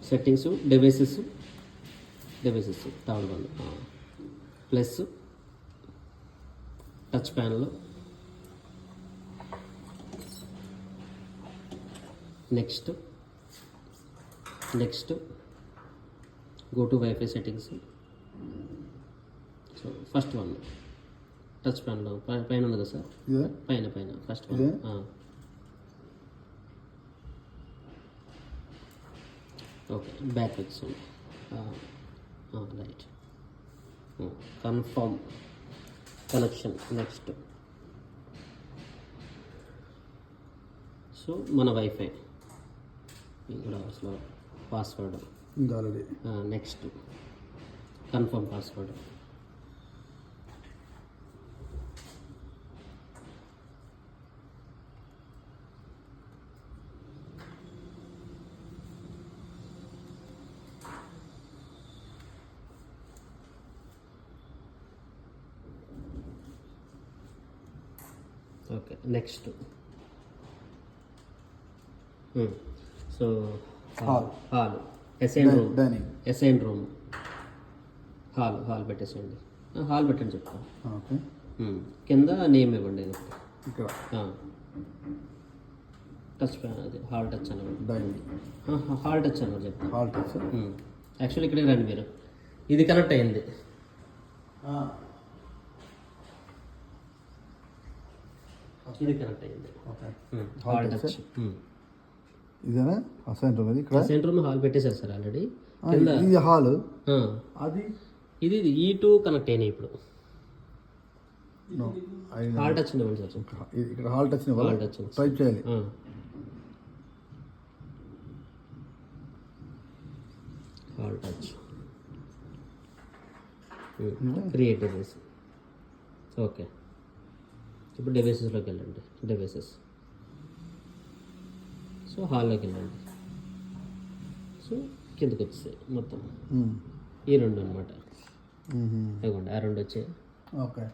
Settings devices third one plus touch ప్యాన్లో next go to wifi settings. So first one touch ప్యాన్లో పైన ఉంది కదా సార్, పైన ఫస్ట్ వన్. ఓకే బ్యాక్ వచ్చింది. Right. Confirm connection. Next so మన wifi ఇక్కడ అసలు password already. Next confirm password. Okay next so hall assign room hall పెట్టేసేయండి. హాల్ పెట్టండి చెప్తాను. ఓకే. కింద నేమ్ ఇవ్వండి. ఇక్కడ టచ్ అది హాల్ టచ్ అని డైనింగ్. హాల్ టచ్ అని చెప్తాను. Hall touch. యాక్చువల్లీ ఇక్కడికి రండి మీరు. ఇది కనెక్ట్ అయింది. ఇది కనెక్ట్ అయింది. ఓకే. Hall touch. ఇదేనా అసైన్ రూమ్? ఇది ఇక్కడ అసైన్ రూమ్ హాల్ పెట్టేశారు సార్ ఆల్రెడీ. ఇది హాల్. అది ఇది ఈ2 కనెక్ట్ అయినాయి ఇప్పుడు. హాల్ టచ్ ఇవ్వండి సార్. ఇక్కడ hall touch hall touch type చేయాలి. Hall touch create device. Okay ఇప్పుడు డివైసెస్లోకి వెళ్ళండి. డివైసెస్. సో హాల్లోకి వెళ్ళండి. సో కిందకి వచ్చేసాయి మొత్తం ఈ రెండు అనమాట. ఇవ్వండి ఆ రెండు వచ్చాయి. ఓకే.